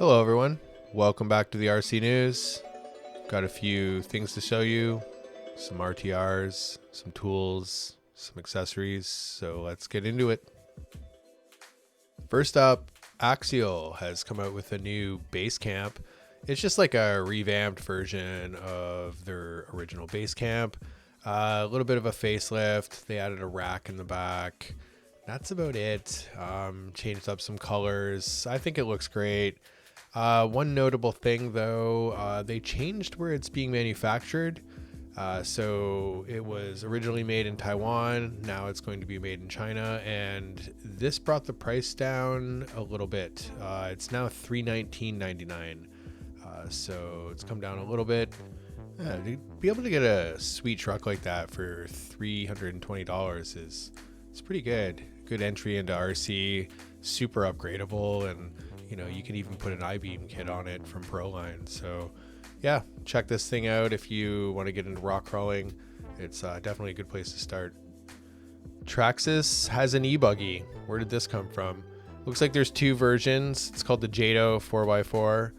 Hello everyone, welcome back to the RC News. Got a few things to show you, some RTRs, some tools, some accessories, so let's get into it. First up, Axial has come out with a new base camp. It's just like a revamped version of their original base camp. A little bit of a facelift, they added a rack in the back. That's about it. Changed up some colors. I think it looks great. One notable thing though, they changed where it's being manufactured. So it was originally made in Taiwan, now it's going to be made in China, and this brought the price down a little bit. It's now $319.99. So it's come down a little bit. Yeah, to be able to get a sweet truck like that for $320 it's pretty good. Good entry into RC, super upgradable, and you know, you can even put an I-beam kit on it from Proline. So yeah, check this thing out if you want to get into rock crawling. It's definitely a good place to start. Traxxas has an e-buggy. Where did this come from? Looks like there's two versions. It's called the Jato 4x4.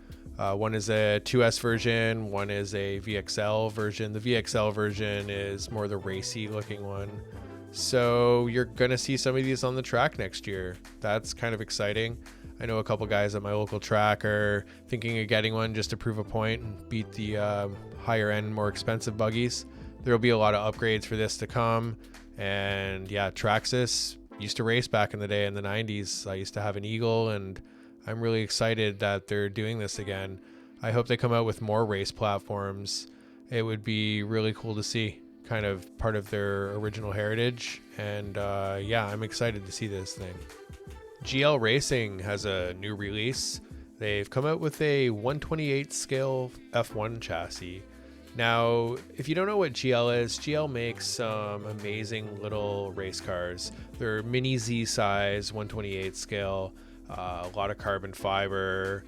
One is a 2S version, one is a VXL version. The VXL version is more the racy looking one. So you're gonna see some of these on the track next year. That's kind of exciting. I know a couple guys at my local track are thinking of getting one just to prove a point and beat the higher end, more expensive buggies. There'll be a lot of upgrades for this to come. And yeah, Traxxas used to race back in the day in the 90s. I used to have an Eagle, and I'm really excited that they're doing this again. I hope they come out with more race platforms. It would be really cool to see, kind of part of their original heritage. And yeah, I'm excited to see this thing. GL Racing has a new release. They've come out with a 1/28 scale F1 chassis. Now, if you don't know what GL is, GL makes some amazing little race cars. They're mini Z size, 1/28 scale, a lot of carbon fiber,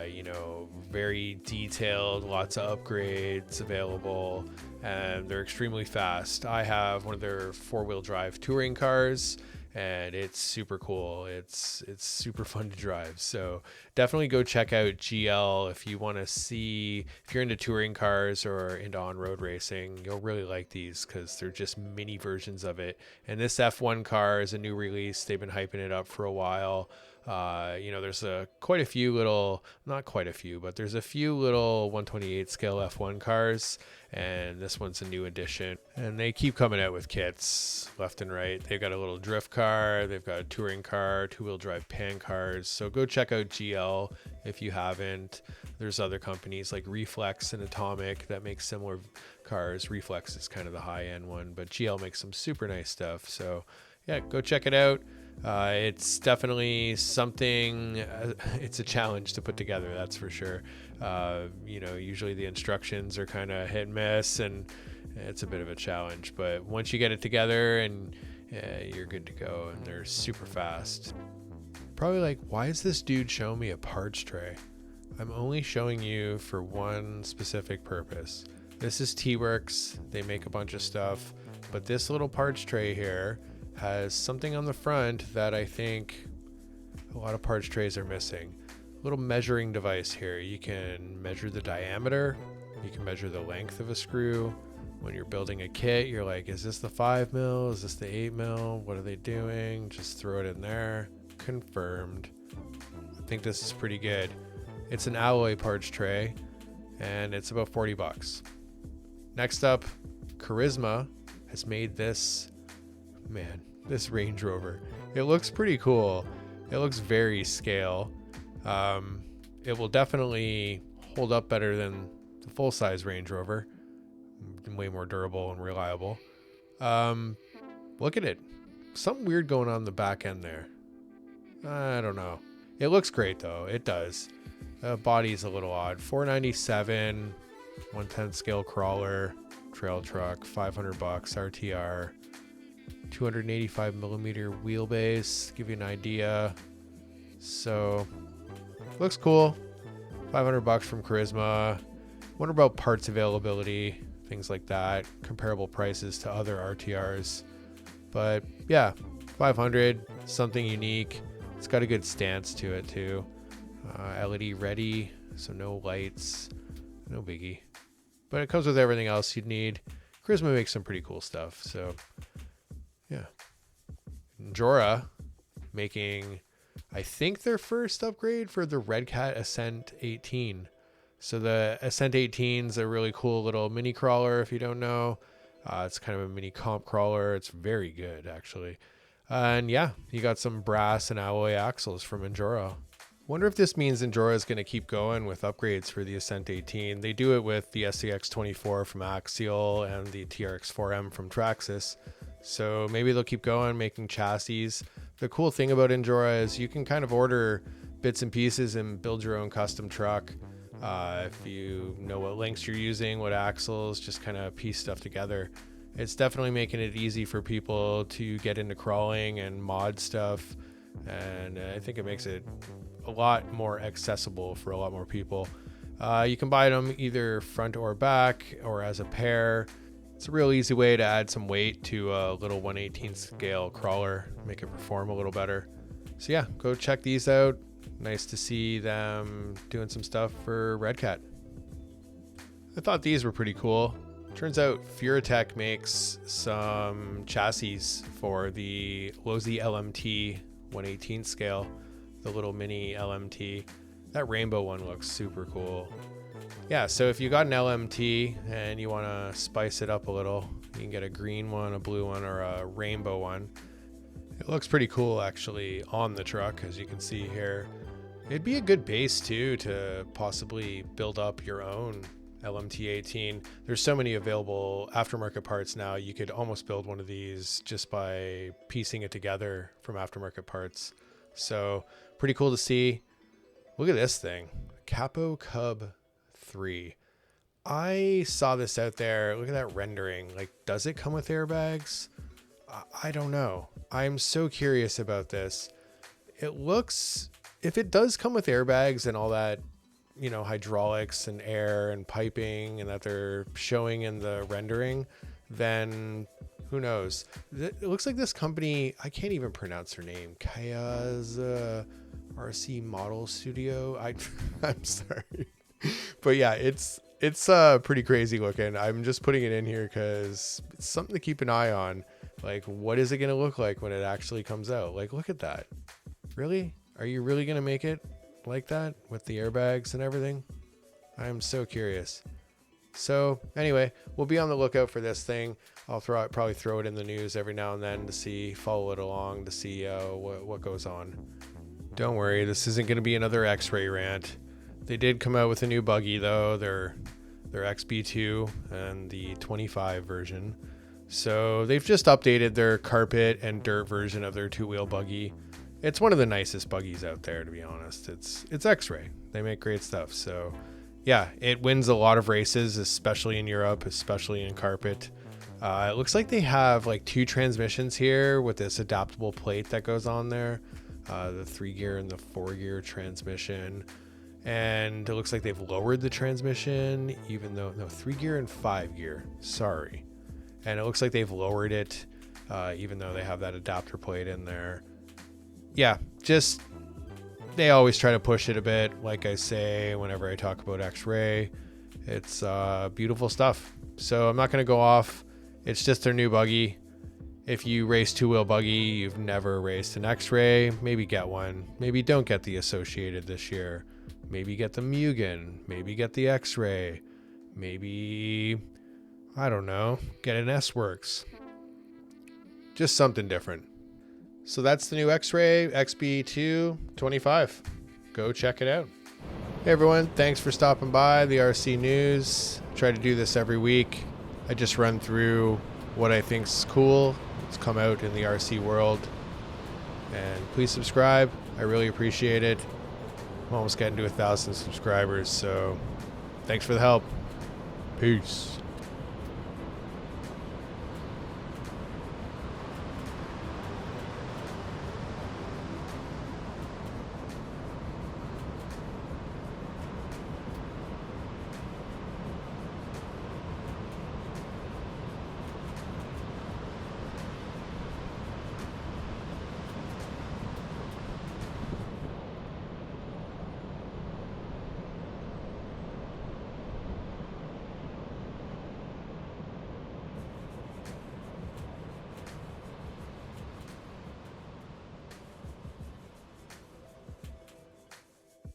you know, very detailed, lots of upgrades available, and they're extremely fast. I have one of their 4-wheel drive touring cars, and it's super cool. It's super fun to drive. So definitely go check out GL if you want to see, if you're into touring cars or into on-road racing. You'll really like these because they're just mini versions of it. And this F1 car is a new release. They've been hyping it up for a while. You know, there's quite a few little, not quite a few, but there's a few little 1/28 scale F1 cars, and this one's a new addition. And they keep coming out with kits left and right. They've got a little drift car, they've got a touring car, 2-wheel drive pan cars. So go check out GL if you haven't. There's other companies like Reflex and Atomic that make similar cars. Reflex is kind of the high-end one, but GL makes some super nice stuff. So yeah, go check it out. It's definitely something, it's a challenge to put together, that's for sure. You know, usually the instructions are kind of hit and miss, and it's a bit of a challenge, but once you get it together, and you're good to go, and they're super fast. Probably like, why is this dude showing me a parts tray? I'm only showing you for one specific purpose. This is T-Works. They make a bunch of stuff, but this little parts tray here has something on the front that I think a lot of parts trays are missing. A little measuring device here. You can measure the diameter, you can measure the length of a screw. When you're building a kit, you're like, is this the 5 mil? Is this the 8 mil? What are they doing? Just throw it in there. Confirmed. I think this is pretty good. It's an alloy parts tray, and it's about 40 bucks. Next up, Charisma has made this. Man, this Range Rover, it looks pretty cool. It looks very scale. It will definitely hold up better than the full-size Range Rover. Way more durable and reliable. Look at it. Something weird going on in the back end there. I don't know. It looks great though. It does. Body's a little odd. $497, 1/10 scale crawler, trail truck, 500 bucks, RTR. 285 millimeter wheelbase, give you an idea. So looks cool. 500 bucks from Charisma. Wonder about parts availability, things like that, comparable prices to other RTRs. But yeah, 500, something unique. It's got a good stance to it too. LED ready, so no lights, no biggie. But it comes with everything else you'd need. Charisma makes some pretty cool stuff, so yeah. Injora making, I think, their first upgrade for the Redcat Ascent 18. So the Ascent 18 is a really cool little mini crawler, if you don't know. It's kind of a mini comp crawler. It's very good, actually. And yeah, you got some brass and alloy axles from Injora. Wonder if this means Injora is going to keep going with upgrades for the Ascent 18. They do it with the SCX24 from Axial and the TRX4M from Traxxas. So maybe they'll keep going making chassis. The cool thing about Injora is you can kind of order bits and pieces and build your own custom truck. If you know what links you're using, what axles, just kind of piece stuff together. It's definitely making it easy for people to get into crawling and mod stuff. And I think it makes it a lot more accessible for a lot more people. You can buy them either front or back or as a pair. It's a real easy way to add some weight to a little 1/18 scale crawler, make it perform a little better. So yeah, go check these out. Nice to see them doing some stuff for Redcat. I thought these were pretty cool. Turns out Furitek makes some chassis for the Losi LMT 1/18 scale, the little mini LMT. That rainbow one looks super cool. Yeah, so if you got an LMT and you want to spice it up a little, you can get a green one, a blue one, or a rainbow one. It looks pretty cool actually on the truck, as you can see here. It'd be a good base too to possibly build up your own LMT 18. There's so many available aftermarket parts now. You could almost build one of these just by piecing it together from aftermarket parts. So pretty cool to see. Look at this thing, Capo Cub 3. I saw this out there. Look at that rendering. Like, does it come with airbags? I don't know. I'm so curious about this. It looks, if it does come with airbags and all that, you know, hydraulics and air and piping and that they're showing in the rendering, then who knows? It looks like this company, I can't even pronounce her name, Kayaz RC Model Studio. I'm sorry. But yeah, it's pretty crazy looking. I'm just putting it in here because it's something to keep an eye on. Like, what is it going to look like when it actually comes out? Like, look at that. Really? Are you really going to make it like that with the airbags and everything? I'm so curious. So anyway, we'll be on the lookout for this thing. I'll probably throw it in the news every now and then to follow it along to see what goes on. Don't worry, this isn't going to be another Xray rant. They did come out with a new buggy though, their XB2 and the 25 version. So they've just updated their carpet and dirt version of their two-wheel buggy. It's one of the nicest buggies out there, to be honest. It's Xray. They make great stuff. So yeah, it wins a lot of races, especially in Europe, especially in carpet. It looks like they have like 2 transmissions here with this adaptable plate that goes on there. The 3-gear and the 4-gear transmission. And it looks like they've lowered the transmission, even though, no, 3-gear and 5-gear, sorry. And it looks like they've lowered it, even though they have that adapter plate in there. Yeah, just, they always try to push it a bit. Like I say, whenever I talk about Xray, it's beautiful stuff. So I'm not going to go off. It's just their new buggy. If you race two-wheel buggy, you've never raced an Xray, maybe get one. Maybe don't get the Associated this year. Maybe get the Mugen. Maybe get the Xray. Maybe, I don't know, get an S-Works. Just something different. So that's the new Xray XB2 25. Go check it out. Hey everyone, thanks for stopping by the RC News. I try to do this every week. I just run through what I think's cool. It's come out in the RC world. And please subscribe. I really appreciate it. I'm almost getting to 1,000 subscribers, so thanks for the help. Peace.